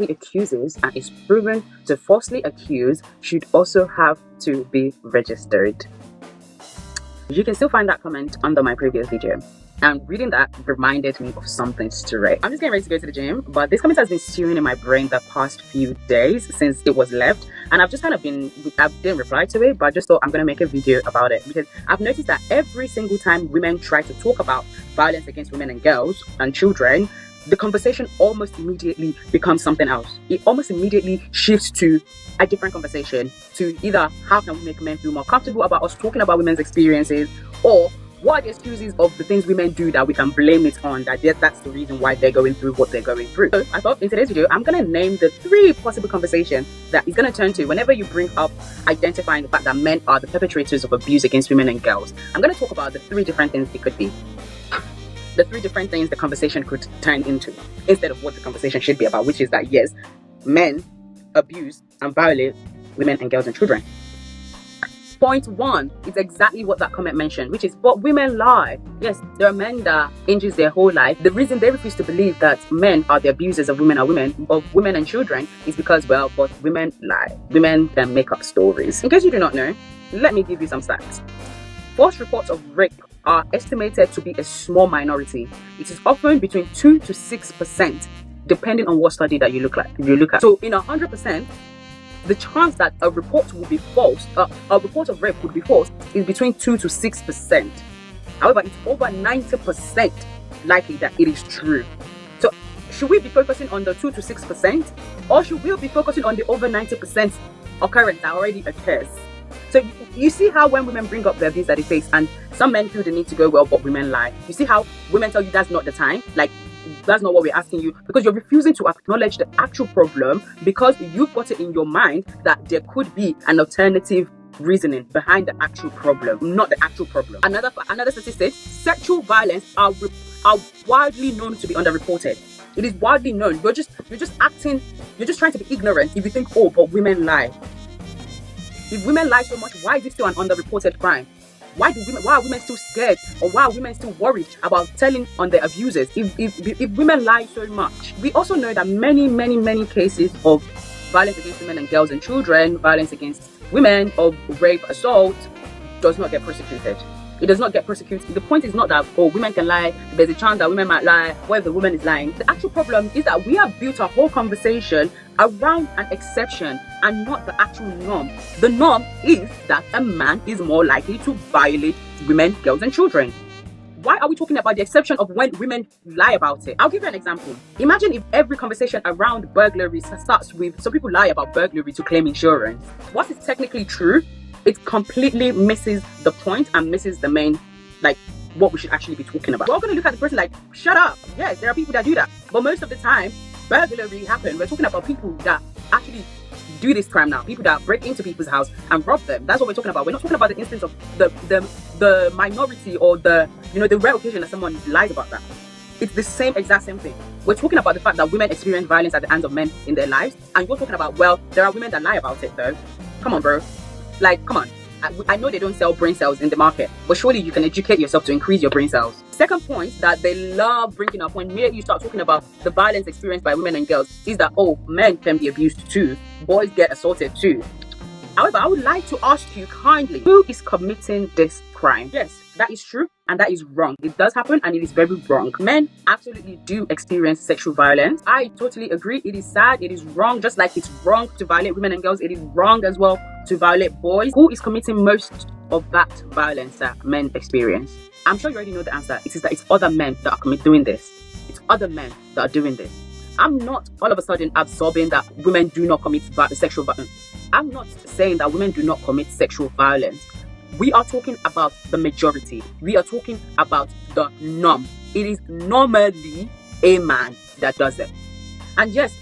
accuses and is proven to falsely accuse should also have to be registered. You can still find that comment under my previous video. And reading that reminded me of something straight. I'm just getting ready to go to the gym, but this comment has been stewing in my brain the past few days since it was left, and I've just I didn't reply to it, but I just thought I'm gonna make a video about it because I've noticed that every single time women try to talk about violence against women and girls and children, the conversation almost immediately becomes something else. It almost immediately shifts to a different conversation, to either how can we make men feel more comfortable about us talking about women's experiences, or what are the excuses of the things women do that we can blame it on, that's the reason why they're going through what they're going through. So I thought in today's video, I'm going to name the 3 possible conversations that is going to turn to whenever you bring up identifying the fact that men are the perpetrators of abuse against women and girls. I'm going to talk about the 3 different things it could be. The 3 different things the conversation could turn into instead of what the conversation should be about, which is that yes, men abuse and violate women and girls and children. Point 1 is exactly what that comment mentioned, which is, but women lie. Yes, there are men that injures their whole life. The reason they refuse to believe that men are the abusers of women and children is because, well, but women lie. Women can make up stories. In case you do not know, let me give you some stats. False reports of rape are estimated to be a small minority. It is often between 2 to 6%, depending on what study that you look at. So in 100%, the chance that a report will be false, a report of rape would be false, is between 2 to 6%. However, it's over 90% likely that it is true. So should we be focusing on the 2 to 6%, or should we be focusing on the over 90% occurrence that already occurs? So you see how when women bring up the abuse that they face, and some men feel the need to go, well, but women lie. You see how women tell you that's not the time, like that's not what we're asking you, because you're refusing to acknowledge the actual problem because you've got it in your mind that there could be an alternative reasoning behind the actual problem, not the actual problem. Another statistic: sexual violence are widely known to be underreported. It is widely known. You're just trying to be ignorant if you think, oh, but women lie. If women lie so much, why is it still an underreported crime? Why are women still scared, or why are women still worried about telling on their abusers if women lie so much? We also know that many cases of violence against women and girls and children, violence against women, of rape, assault, does not get prosecuted. It does not get prosecuted. The point is not that, oh, women can lie, there's a chance that women might lie, what if the woman is lying? The actual problem is that we have built a whole conversation around an exception and not the actual norm. The norm is that a man is more likely to violate women, girls and children. Why are we talking about the exception of when women lie about it? I'll give you an example. Imagine if every conversation around burglary starts with, some people lie about burglary to claim insurance. What is technically true, it completely misses the point and misses the main, like, what we should actually be talking about. We're all going to look at the person like, shut up. Yes, there are people that do that. But most of the time, burglary happens. We're talking about people that actually do this crime now. People that break into people's house and rob them. That's what we're talking about. We're not talking about the instance of the minority or the rare occasion that someone lies about that. It's the exact same thing. We're talking about the fact that women experience violence at the hands of men in their lives. And you're talking about, well, there are women that lie about it though. Come on, bro. Like, come on. I know they don't sell brain cells in the market, but surely you can educate yourself to increase your brain cells. Second point that they love bringing up when you start talking about the violence experienced by women and girls is that, oh, men can be abused too, boys get assaulted too. However, I would like to ask you kindly, who is committing this crime? Yes, that is true and that is wrong. It does happen and it is very wrong. Men absolutely do experience sexual violence. I totally agree. It is sad. It is wrong. Just like it's wrong to violate women and girls, it is wrong as well to violate boys. Who is committing most of that violence that men experience? I'm sure you already know the answer. It is that it's other men that are doing this. It's other men that are doing this. I'm not all of a sudden absorbing that women do not commit sexual violence. I'm not saying that women do not commit sexual violence. We are talking about the majority. We are talking about the norm. It is normally a man that does it. And yes,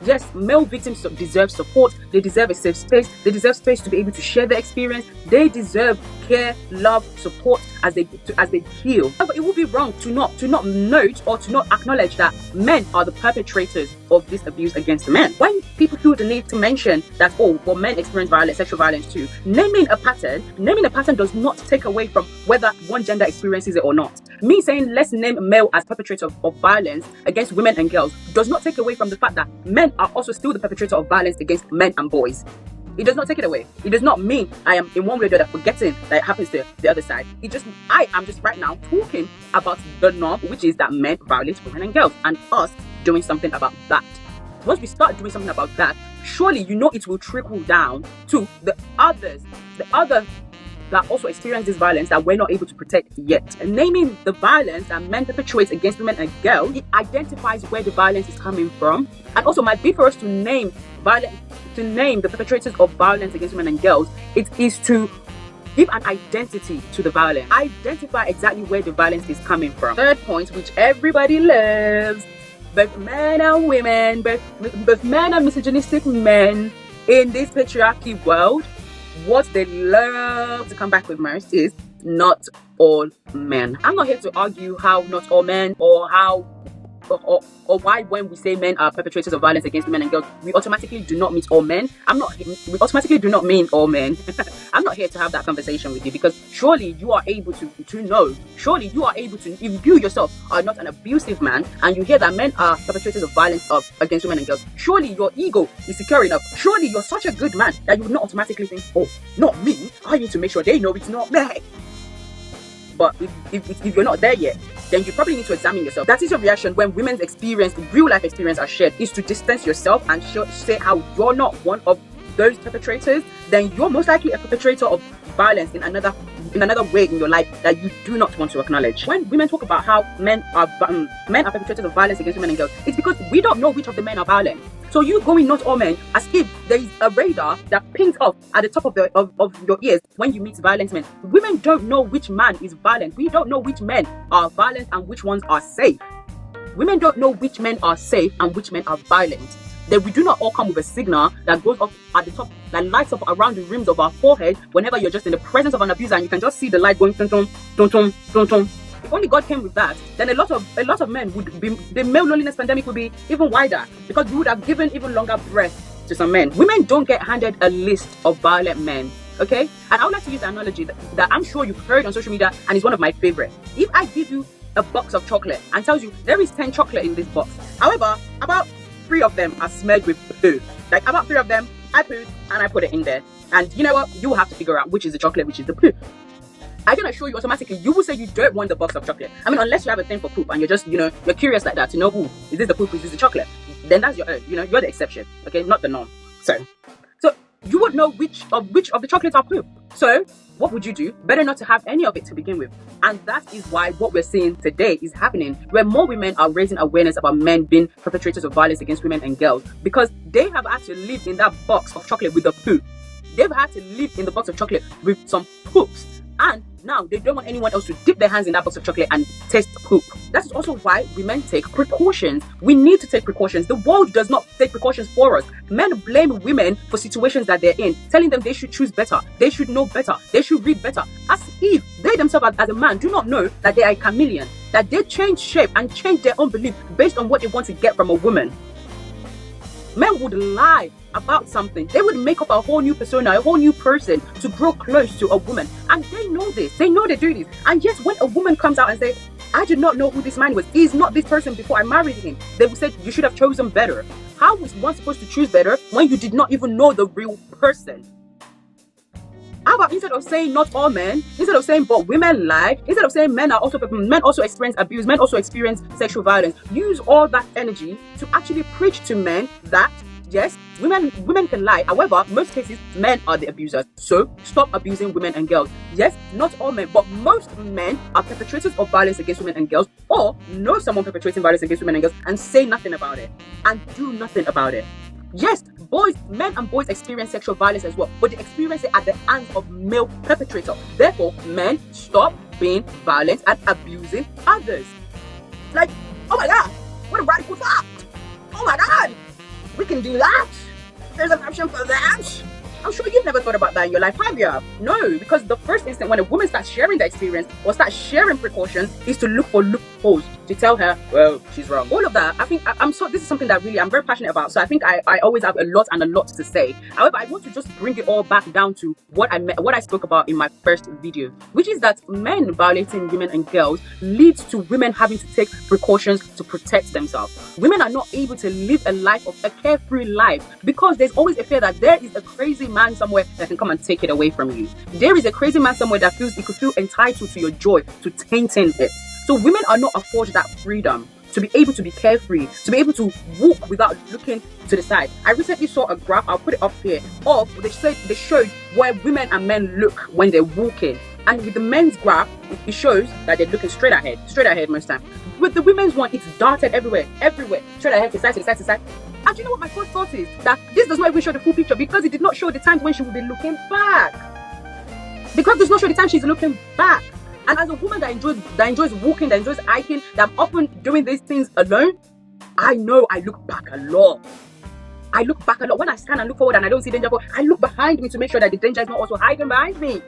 yes, male victims deserve support. They deserve a safe space. They deserve space to be able to share their experience. They deserve care, love, support as they heal. However, it would be wrong to not note or to not acknowledge that men are the perpetrators of this abuse against men. When people feel the need to mention that, oh, well, men experience violence, sexual violence too, naming a pattern does not take away from whether one gender experiences it or not. Me saying let's name male as perpetrator of violence against women and girls does not take away from the fact that men are also still the perpetrator of violence against men and boys. It does not take it away. It does not mean I am in one way or the other forgetting that it happens to the other side. I am just right now talking about the norm, which is that men violate women and girls, and us doing something about that. Once we start doing something about that, surely it will trickle down to the others that also experience this violence that we're not able to protect yet. And naming the violence that men perpetrate against women and girls, it identifies where the violence is coming from, and also might be for us to name the perpetrators of violence against women and girls. It is to give an identity to the violence, identify exactly where the violence is coming from. Third point, which everybody loves, both men and women, both men and misogynistic men in this patriarchy world, what they love to come back with most is not all men. I'm not here to argue how not all men or why when we say men are perpetrators of violence against women and girls, we automatically do not mean all men. We automatically do not mean all men. I'm not here to have that conversation with you, because surely you are able to know. Surely you are able to, if you yourself are not an abusive man and you hear that men are perpetrators of violence against women and girls, surely your ego is secure enough. Surely you're such a good man that you would not automatically think, oh, not me. I need to make sure they know it's not me. But if you're not there yet, then you probably need to examine yourself. That is your reaction when women's experience, real life experience, are shared, is to distance yourself and say how you're not one of those perpetrators. Then you're most likely a perpetrator of violence in another way in your life that you do not want to acknowledge. When women talk about how men are perpetrators of violence against women and girls, it's because we don't know which of the men are violent. So you going not all men as if there is a radar that pings off at the top of your ears when you meet violent men. Women don't know which man is violent. We don't know which men are violent and which ones are safe. Women don't know which men are safe and which men are violent. That we do not all come with a signal that goes off at the top, that lights up around the rims of our forehead whenever you're just in the presence of an abuser and you can just see the light going tum tum tum tum tum tum. If only God came with that, then a lot of men would be, the male loneliness pandemic would be even wider, because we would have given even longer breath to some men. Women don't get handed a list of violent men, okay? And I would like to use the analogy that I'm sure you've heard on social media and is one of my favorite. If I give you a box of chocolate and tells you there is 10 chocolate in this box, however, about 3 of them are smeared with poo. Like about 3 of them, I pooed and I put it in there. And you know what? You will have to figure out which is the chocolate, which is the poo. I can assure you automatically, you will say you don't want the box of chocolate. I mean, unless you have a thing for poop and you're just, you're curious like that to know, is this the poop, is this the chocolate? Then that's you're the exception, okay? Not the norm. So you would know which of the chocolates are poop. So what would you do? Better not to have any of it to begin with. And that is why what we're seeing today is happening, where more women are raising awareness about men being perpetrators of violence against women and girls, because they have had to live in that box of chocolate with the poop. They've had to live in the box of chocolate with some poops. And now they don't want anyone else to dip their hands in that box of chocolate and taste poop. That is also why women take precautions. We need to take precautions. The world does not take precautions for us. Men blame women for situations that they're in, telling them they should choose better, they should know better, they should read better, as if they themselves as a man do not know that they are a chameleon, that they change shape and change their own belief based on what they want to get from a woman. Men would lie about something. They would make up a whole new persona, a whole new person to grow close to a woman. And they know this. They know they do this. And yet when a woman comes out and says, I did not know who this man was, he's not this person before I married him, they will say, you should have chosen better. How was one supposed to choose better when you did not even know the real person? How about instead of saying not all men, instead of saying but women lie, instead of saying men also experience abuse, men also experience sexual violence, use all that energy to actually preach to men that yes, women can lie. However, most cases men are the abusers. So stop abusing women and girls. Yes, not all men, but most men are perpetrators of violence against women and girls, or know someone perpetrating violence against women and girls and say nothing about it and do nothing about it. Yes, men and boys experience sexual violence as well, but they experience it at the hands of male perpetrators. Therefore, men, stop being violent and abusing others. Like, oh my God, what a radical thought! Oh my God, we can do that? There's an option for that? I'm sure you've never thought about that in your life, have you? No, because the first instant when a woman starts sharing the experience or starts sharing precautions is to look for supposed to tell her, well, she's wrong? All of that, I think this is something that really I'm very passionate about. So I think I always have a lot to say. However, I want to just bring it all back down to what I spoke about in my first video, which is that men violating women and girls leads to women having to take precautions to protect themselves. Women are not able to live a life of a carefree life because there's always a fear that there is a crazy man somewhere that can come and take it away from you. There is a crazy man somewhere that feels he could feel entitled to your joy, to tainting it. So women are not afforded that freedom to be able to be carefree, to be able to walk without looking to the side. I recently saw a graph, I'll put it up here, of they showed where women and men look when they're walking. And with the men's graph, it shows that they're looking straight ahead most time. With the women's one, it's darted everywhere, straight ahead, to side, to side, to side. And you know what my first thought is? That this does not even show the full picture because it did not show the times when she would be looking back. Because it does not show the time she's looking back. And as a woman that enjoys walking, that enjoys hiking, that I'm often doing these things alone, I know I look back a lot. I look back a lot. When I stand and look forward and I don't see danger, I look behind me to make sure that the danger is not also hiding behind me.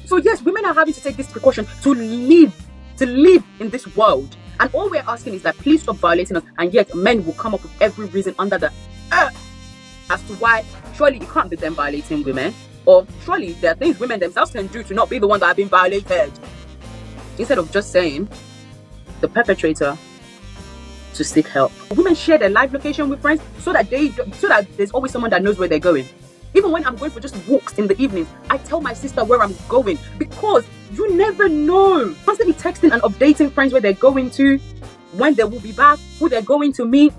So yes, women are having to take this precaution to live in this world. And all we're asking is that please stop violating us. And yet men will come up with every reason under the earth as to why surely it can't be them violating women. Or surely there are things women themselves can do to not be the one that have been violated. Instead of just saying the perpetrator to seek help. Women share their live location with friends so that there's always someone that knows where they're going. Even when I'm going for just walks in the evenings, I tell my sister where I'm going because you never know. Constantly texting and updating friends where they're going to, when they will be back, who they're going to meet.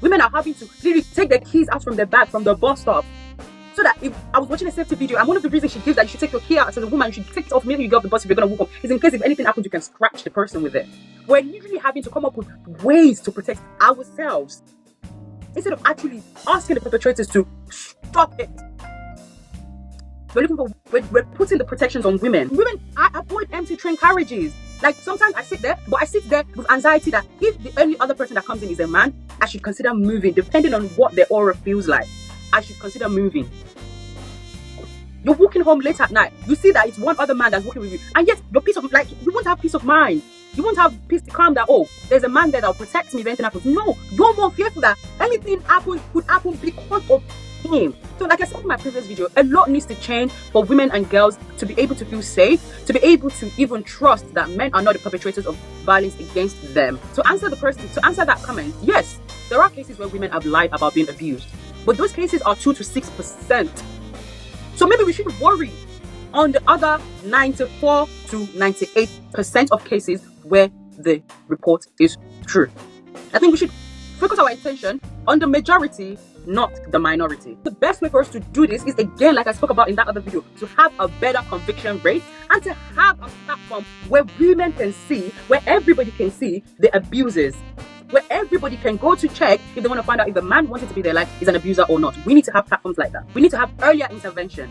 Women are having to literally take their keys out from their bag from the bus stop. So that if I was watching a safety video, and one of the reasons she gives that you should take your key out as a woman, you should take it off immediately you get off the bus if you're going to walk home, is in case if anything happens, you can scratch the person with it. We're literally having to come up with ways to protect ourselves instead of actually asking the perpetrators to stop it. We're putting the protections on women. Women, I avoid empty train carriages. Like sometimes I sit there with anxiety that if the only other person that comes in is a man, I should consider moving depending on what their aura feels like. I should consider moving. You're walking home late at night. You see that it's one other man that's walking with you, and yet your you won't have peace of mind. You won't have peace to calm that, oh, there's a man there that'll protect me if anything happens. No, you're more fearful that anything could happen because of him. So like I said in my previous video, a lot needs to change for women and girls to be able to feel safe, to be able to even trust that men are not the perpetrators of violence against them. To answer that comment, yes, there are cases where women have lied about being abused. But those cases are 2 to 6%. So maybe we should worry on the other 94 to 98% of cases where the report is true. I think we should focus our attention on the majority, not the minority. The best way for us to do this is, again, like I spoke about in that other video, to have a better conviction rate and to have a platform where women can see, where everybody can see the abuses, where everybody can go to check if they want to find out if the man wanted to be their life is an abuser or not. We need to have platforms like that. We need to have earlier intervention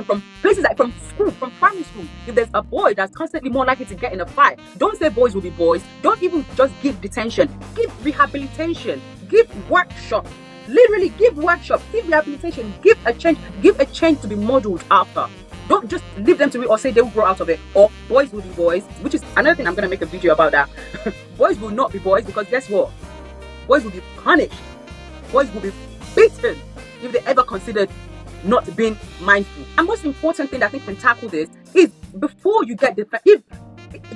from places like from school, from primary school. If there's a boy that's constantly more likely to get in a fight, don't say boys will be boys. Don't even just give detention. Give rehabilitation. Give workshop. Literally give workshop. Give rehabilitation. Give a change to be modeled after. Don't just leave them to it or say they will grow out of it, or boys will be boys, which is another thing I'm going to make a video about that. Boys will not be boys because guess what? Boys will be punished. Boys will be beaten if they ever considered not being mindful. And most important thing that I think can tackle this is before you get if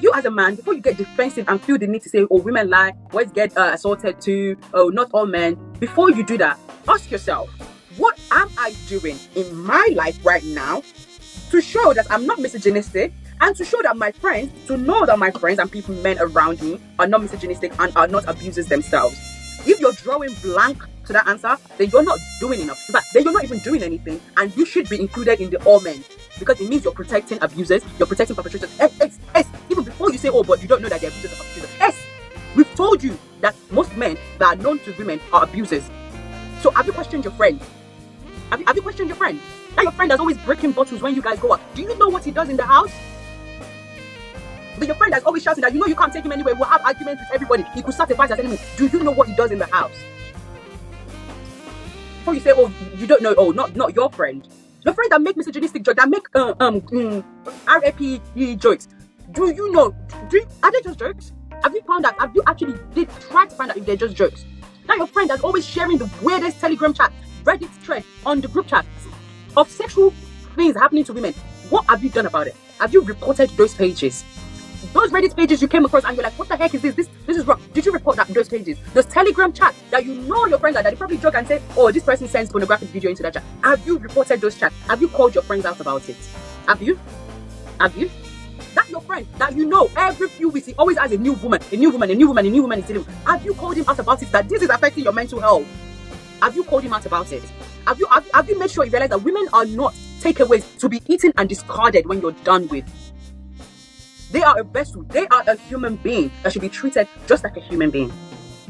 you as a man, before you get defensive and feel the need to say, oh, women lie, boys get assaulted too, oh, not all men. Before you do that, ask yourself, what am I doing in my life right now to show that I'm not misogynistic, and to show that my friends, to know that my friends and people, men around me, are not misogynistic and are not abusers themselves? If you're drawing blank to that answer, then you're not doing enough. In fact, then you're not even doing anything, and you should be included in the all men, because it means you're protecting abusers, you're protecting perpetrators. Even before you say, oh, but you don't know that they're abusers or perpetrators. We've told you that most men that are known to women are abusers. So have you questioned your friend? Have you questioned your friend? That your friend that's always breaking bottles when you guys go out. Do you know what he does in the house? But your friend that's always shouting that you know you can't take him anywhere, will have arguments with everybody, he could start a fight at any minute. Do you know what he does in the house? Before you say, oh, you don't know, oh, not your friend. Your friend that make misogynistic jokes, that make RAP jokes. Do you know? Are they just jokes? Have you found out? Have you actually tried to find out if they're just jokes? Now your friend that's always sharing the weirdest Telegram chat, Reddit thread on the group chat of sexual things happening to women. What have you done about it? Have you reported those pages? Those Reddit pages you came across and you're like, what the heck is this? This is wrong. Did you report those pages? Those Telegram chats that you know your friends are, that they probably joke and say, oh, this person sends pornographic video into that chat. Have you reported those chats? Have you called your friends out about it? Have you? That your friend that you know every few weeks he always has a new woman is dealing with. Have you called him out about it, that this is affecting your mental health? Have you called him out about it? Have you made sure you realize that women are not takeaways to be eaten and discarded when you're done with? They are a vessel. They are a human being that should be treated just like a human being.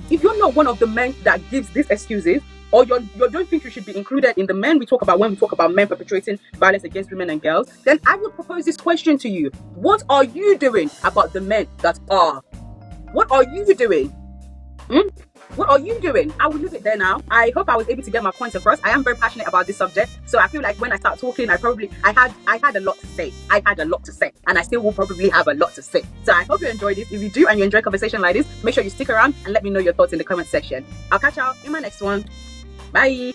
If you're not one of the men that gives these excuses, or you don't think you should be included in the men we talk about when we talk about men perpetrating violence against women and girls, then I will propose this question to you. What are you doing about the men that are? What are you doing? What are you doing? I will leave it there now. I hope I was able to get my points across. I am very passionate about this subject, so I feel like when I start talking, I had a lot to say. I had a lot to say, and I still will probably have a lot to say. So I hope you enjoyed this. If you do and you enjoy conversation like this, make sure you stick around and let me know your thoughts in the comment section. I'll catch y'all in my next one. Bye.